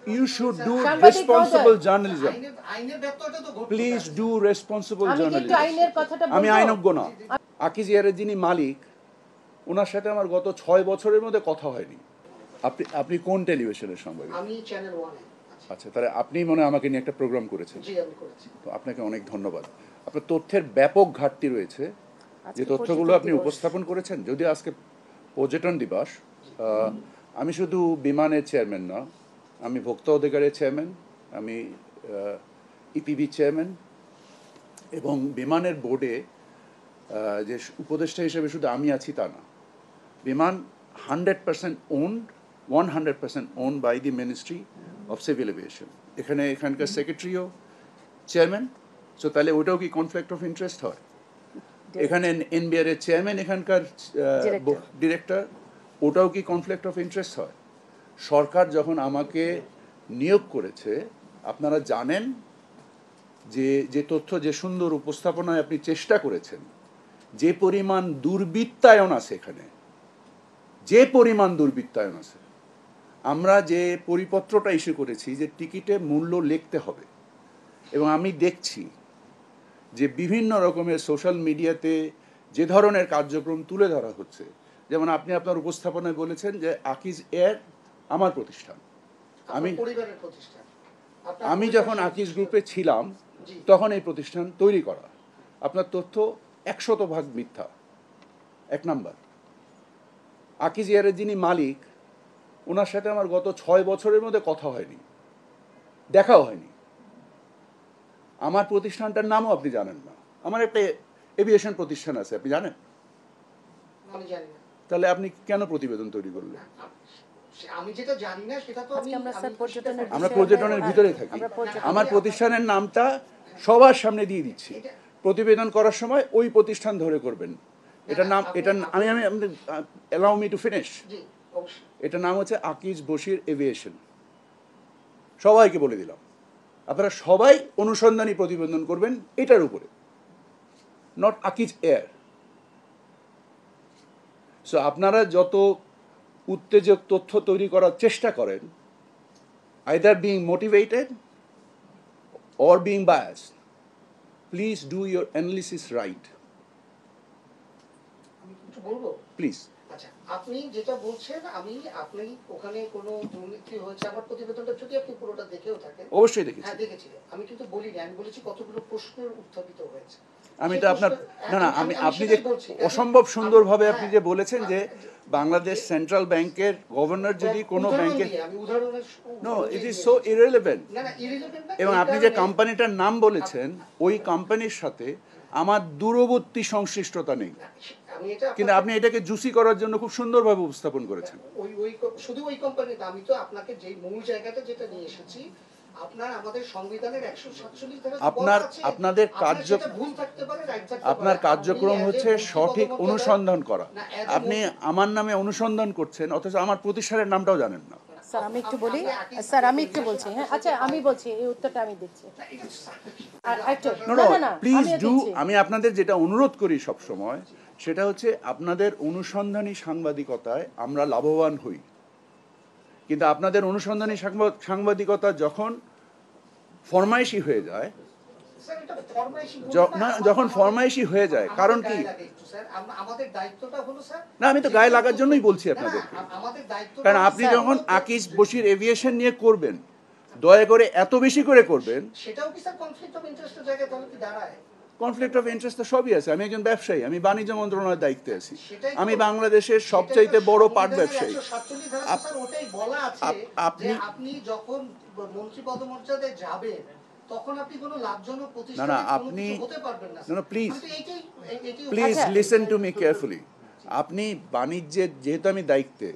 You should do responsible journalism. Please do responsible journalism. আমি আইনজ্ঞ না। আকিজ এয়ারের যিনি মালিক, ওনার সাথে আমার গত 6 বছরের মধ্যে কথা হয়নি। আপনি কোন টেলিভিশনের সাংবাদিক? আমি চ্যানেল 1 এ। আচ্ছা, তাহলে আপনি মনে হয় আমাকে নিয়ে একটা প্রোগ্রাম করেছেন। জি, আমি করেছি। তো আপনাকে অনেক ধন্যবাদ। আপনার তথ্যের ব্যাপক ঘাটতি রয়েছে। যে তথ্যগুলো আপনি উপস্থাপন করেছেন, যদিও আজকে পর্যটন দিবস, আমি শুধু বিমানের চেয়ারম্যান না, আমি ভোক্তা অধিকারের চেয়ারম্যান, আমি ইপিবি চেয়ারম্যান, এবং বিমানের বোর্ডে যে উপদেষ্টা হিসেবে শুধু আমি আছি তা না। বিমান 100% owned, 100% owned by the Ministry of Civil Aviation. এখানকার সেক্রেটারিও চেয়ারম্যান, সো তাহলে ওটাও কি কনফ্লিক্ট অফ ইন্টারেস্ট হয়? এখানে এনবিআর এর চেয়ারম্যান, এখানকার ডিরেক্টর, ওটাও কি কনফ্লিক্ট অফ ইন্টারেস্ট হয়? সরকার যখন আমাকে নিয়োগ করেছে, আপনারা জানেন যে তথ্য, যে সুন্দর উপস্থাপনায় আপনি চেষ্টা করেছেন, যে পরিমাণ দুর্বৃত্তায়ন আছে এখানে, যে পরিমাণ দুর্বৃত্তায়ন আছে, আমরা যে পরিপত্রটা ইস্যু করেছি যে টিকিটে মূল্য লিখতে হবে, এবং আমি দেখছি যে বিভিন্ন রকমের সোশ্যাল মিডিয়াতে যে ধরনের কার্যক্রম তুলে ধরা হচ্ছে, যেমন আপনি আপনার উপস্থাপনায় বলেছেন যে আকিজ এয়ার আমার প্রতিষ্ঠান। আমি যখন আকিজ গ্রুপে ছিলাম তখন এই প্রতিষ্ঠান তৈরি করা। আপনার তথ্য 100% মিথ্যা। 1 নাম্বার, আকিজ এয়ারের যিনি মালিক, ওনার সাথে আমার গত 6 বছরের মধ্যে কথা হয়নি, দেখাও হয়নি। আমার প্রতিষ্ঠানটার নামও আপনি জানেন না। আমার একটা এভিয়েশন প্রতিষ্ঠান আছে, আপনি জানেন? আমি জানি না। তাহলে আপনি কেন প্রতিবেদন তৈরি করলেন? আমি যেটা জানি না সেটা তো আমরা পর্যটনের ভিতরে থাকি। আমার প্রতিষ্ঠানের নামটা সবার সামনে দিয়ে দিচ্ছি। প্রতিবেদন করার সময় ওই প্রতিষ্ঠান ধরে করবেন। এটার নাম, আমি অ্যালাউ মি টু ফিনিশ। এটার নাম হচ্ছে আকিজ বশির এভিয়েশন। সবাইকে বলে দিলাম, আপনারা সবাই অনুসন্ধানী প্রতিবেদন করবেন এটার উপরে, নট আকিজ এয়ার। সো আপনারা যত উত্তেজক তথ্য তৈরি করার চেষ্টা করেন, either being motivated or being biased, please do your analysis right. আমি কিছু বলবো প্লিজ। আচ্ছা, আপনি যেটা বলছেন, আপনি ওখানে কোনো দুর্নীতি হয়েছে আমার প্রতিবেদনটা যদি আপনি পুরোটা দেখেও থাকেন। অবশ্যই দেখেছি। হ্যাঁ, দেখেছি। আমি কিন্তু বলিনি, আমি বলেছি কতগুলো প্রশ্নের উত্থাপিত হয়েছে। আমি তো আপনার না, আপনি যে অসম্ভব সুন্দরভাবে আপনি যে বলেছেন যে বাংলাদেশ সেন্ট্রাল ব্যাংকের গভর্নর যদি কোনো ব্যাংকের, no, it is so irrelevant. এবং আপনি যে কোম্পানিটার নাম বলেছেন, ওই কোম্পানির সাথে আমার দূরবর্তী সংশ্লিষ্টতা নেই, কিন্তু আপনি এটাকে জুসি করার জন্য খুব সুন্দরভাবে উপস্থাপন করেছেন। শুধু ওই কোম্পানি না, আমি তো আপনাকে যে মূল জায়গাটা যেটা নিয়ে এসেছি, আমাদের সংবিধানের 147 ধারা আপনার কার্যক্রম হচ্ছে সঠিক অনুসন্ধান করা। আপনি আমার নামে অনুসন্ধান করছেন, অথচ আমার প্রতিষ্ঠানের নামটাও জানেন না। স্যার আমি একটু বলি, বলছি। হ্যাঁ, আচ্ছা, আমি বলছি, এই উত্তরটা আমি দিচ্ছি। Please do. আমি আপনাদের যেটা অনুরোধ করি সব সময়, সেটা হচ্ছে আপনাদের অনুসন্ধানী সাংবাদিকতায় আমরা লাভবান হই, কিন্তু আপনাদের অনুসন্ধানী সাংবাদিকতা যখন ফরমাইশি হয়ে যায়, যখন ফরমাইশি হয়ে যায়, কারণ কি না, আমি তো গায়ে লাগার জন্যই বলছি আপনাদেরকে। কারণ আপনি যখন আকিজ বশির এভিয়েশন নিয়ে করবেন, দয়া করে এত বেশি করে করবেন। কনফ্লিক্ট অফ ইন্টারেস্ট তো সবই আছে। আমি একজন ব্যবসায়ী, আমি বাণিজ্য মন্ত্রণালয়ের দায়িত্বে আছি। আমি বাংলাদেশের সবচাইতে বড় পাট ব্যবসায়ী। আপনি যখন মন্ত্রী পদমর্যাদায় যাবেন, তখন আপনি কোনো লাভজনক প্রতিষ্ঠানে হতে পারবেন না। না, please listen to me carefully. আপনি বাণিজ্যের, যেহেতু আমি দায়িত্বে,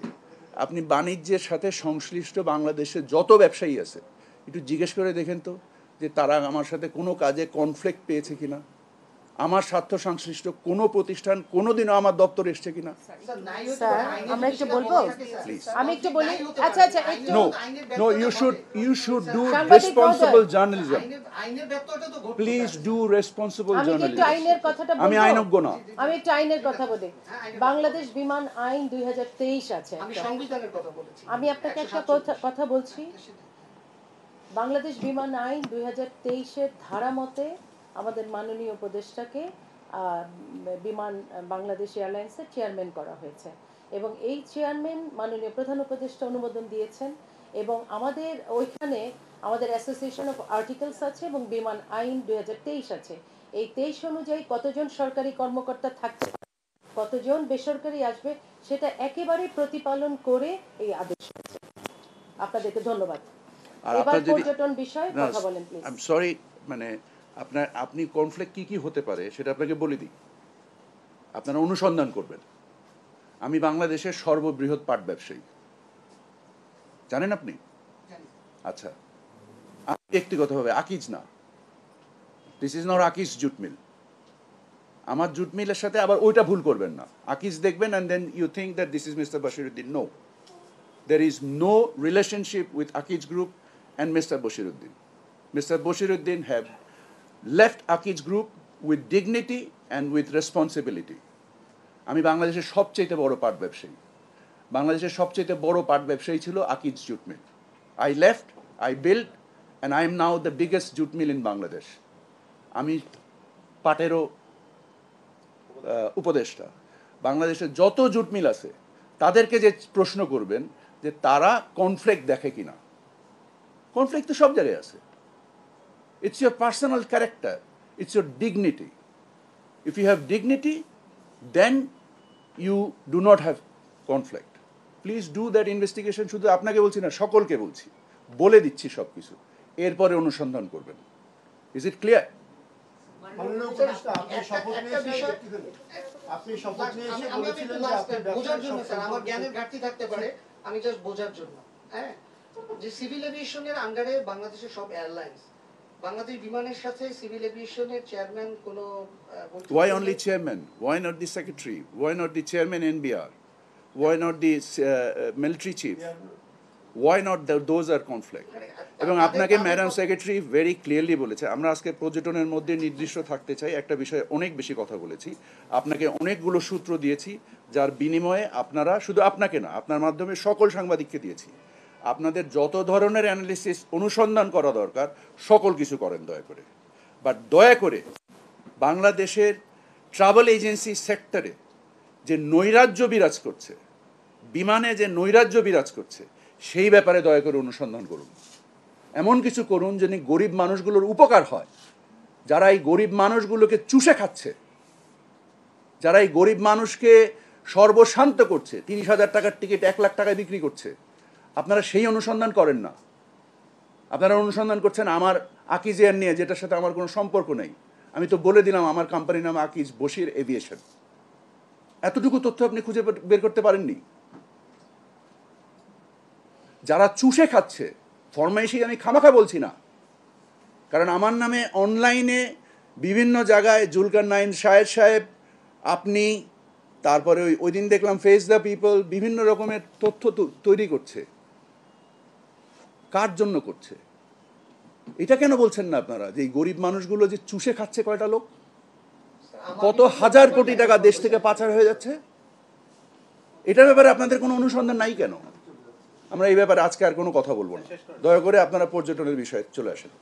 আপনি বাণিজ্যের সাথে সংশ্লিষ্ট বাংলাদেশের যত ব্যবসায়ী আছে, একটু জিজ্ঞেস করে দেখেন তো যে তারা আমার সাথে কোনো কাজে কনফ্লিক্ট পেয়েছে কিনা, আমার স্বার্থ সংশ্লিষ্ট কোনো প্রতিষ্ঠান কোনোদিনও আমার দপ্তরে এসছে কিনা। স্যার আমরা একটু বলবো, আমি একটু বলি। আচ্ছা, একটু no, you should do responsible journalism. Please do responsible journalism. আমি আইনজ্ঞ না। আমি একটু আইনের কথা বলি। বাংলাদেশ বিমান আইন 2023 আছে। আমি সংবিধানের কথা বলেছি। আমি আপনাকে একটা কথা বলছি। বাংলাদেশ বিমান আইন 2023-এর ধারা মতে আমাদের মাননীয় উপদেষ্টাকে বিমান বাংলাদেশ এয়ারলাইন্সের চেয়ারম্যান করা হয়েছে এবং এই চেয়ারম্যান মাননীয় প্রধান উপদেষ্টা অনুমোদন দিয়েছেন এবং আমাদের ওইখানে আমাদের অ্যাসোসিয়েশন অফ আর্টিকেলস আছে এবং বিমান আইন 2023 আছে। এই 23 অনুযায়ী কতজন সরকারি কর্মকর্তা থাকছে, কতজন বেসরকারি আসবে, সেটা একেবারে প্রতিপালন করে এই আদেশ হয়েছে। আপনাদেরকে ধন্যবাদ। এবার পর্যটন বিষয়ে কথা বলেন প্লিজ। আই এম সরি, মানে আপনি কনফ্লিক্ট কি হতে পারে সেটা আপনাকে বলে দিই, আপনারা অনুসন্ধান করবেন। আমি বাংলাদেশের সর্ববৃহৎ পাট ব্যবসায়ী, জানেন আপনি? আচ্ছা, আমি ব্যক্তিগতভাবে আকিজ না, this is not Akij jute mill. আমার জুট মিলের সাথে আবার ওইটা ভুল করবেন না, আকিজ দেখবেন and then you think that this is mister Bashiruddin. No, there is no relationship with Akij Group and Mr. Boshiruddin. Mr. Boshiruddin have left Akij Group with dignity and with responsibility. আমি বাংলাদেশের সবচেয়ে বড় পাট ব্যবসায়ী, বাংলাদেশের সবচেয়ে বড় পাট ব্যবসায়ী ছিল Akij jute mill. I left, I built, and I am now the biggest jute mill in Bangladesh. আমি পাটেরও উপদেষ্টা। বাংলাদেশের যত জুট মিল আছে তাদেরকে যে প্রশ্ন করবেন যে তারা কনফ্লিক্ট দেখে কিনা, কনফ্লিক্ট তো সব জায়গায় আছে। It's your personal character, it's your dignity. If you have dignity then you do not have conflict. Please do that investigation. শুধু আপনাকে বলছি না, সকলকে বলছি, বলে দিচ্ছি সব কিছু, এরপরে অনুসন্ধান করবেন। Is it clear? আমার জ্ঞানের ঘাটতি থাকতে পারে, আমি জাস্ট বোঝার জন্য, হ্যাঁ, যে সিভিল এভিয়েশনের আন্ডারে বাংলাদেশের সব এয়ারলাইন্স, বাংলাদেশ বিমানের সাথে সিভিল এভিয়েশনের চেয়ারম্যান কোনো Why only chairman? Why not the secretary? Why not the chairman NBR? Why not the military chief? Why not those are conflict? এবং আপনাকে ম্যাডাম সেক্রেটারি ভেরি ক্লিয়ারলি বলেছে, আমরা আজকে পর্যটনের মধ্যে নির্দিষ্ট থাকতে চাই, একটা বিষয়ে অনেক বেশি কথা বলেছি, আপনাকে অনেকগুলো সূত্র দিয়েছি, যার বিনিময়ে আপনারা, শুধু আপনাকে না, আপনার মাধ্যমে সকল সাংবাদিককে দিয়েছি, আপনাদের যত ধরনের অ্যানালিসিস অনুসন্ধান করা দরকার সকল কিছু করেন দয়া করে। বাট দয়া করে বাংলাদেশের ট্রাভেল এজেন্সি সেক্টরে যে নৈরাজ্য বিরাজ করছে, বিমানে যে নৈরাজ্য বিরাজ করছে, সেই ব্যাপারে দয়া করে অনুসন্ধান করুন। এমন কিছু করুন যেন গরিব মানুষগুলোর উপকার হয়, যারা এই গরিব মানুষগুলোকে চুষে খাচ্ছে, যারা এই গরিব মানুষকে সর্বশান্ত করছে, 30,000 টাকার টিকিট 1 লাখ টাকায় বিক্রি করছে, আপনারা সেই অনুসন্ধান করেন না। আপনারা অনুসন্ধান করছেন আমার আকিজ এয়ার নিয়ে, যেটার সাথে আমার কোনো সম্পর্ক নেই। আমি তো বলে দিলাম আমার কোম্পানির নাম আকিজ বশির এভিয়েশন। এতটুকু তথ্য আপনি খুঁজে বের করতে পারেননি? যারা চুষে খাচ্ছে, ফরমাইশি আমি খামাখা বলছি না, কারণ আমার নামে অনলাইনে বিভিন্ন জায়গায় জুলকার নাইন শাহেদ সাহেব, আপনি, তারপরে ওই দিন দেখলাম ফেস দ্য পিপল বিভিন্ন রকমের তথ্য তৈরি করছে। কার জন্য করছে? এটা কেন বলছেন না আপনারা যে এই গরিব মানুষগুলো যে চুষে খাচ্ছে কয়টা লোক, কত হাজার কোটি টাকা দেশ থেকে পাচার হয়ে যাচ্ছে, এটার ব্যাপারে আপনাদের কোনো অনুসন্ধান নাই কেন? আমরা এই ব্যাপারে আজকে আর কোনো কথা বলবো না, দয়া করে আপনারা পর্যটনের বিষয়ে চলে আসেন।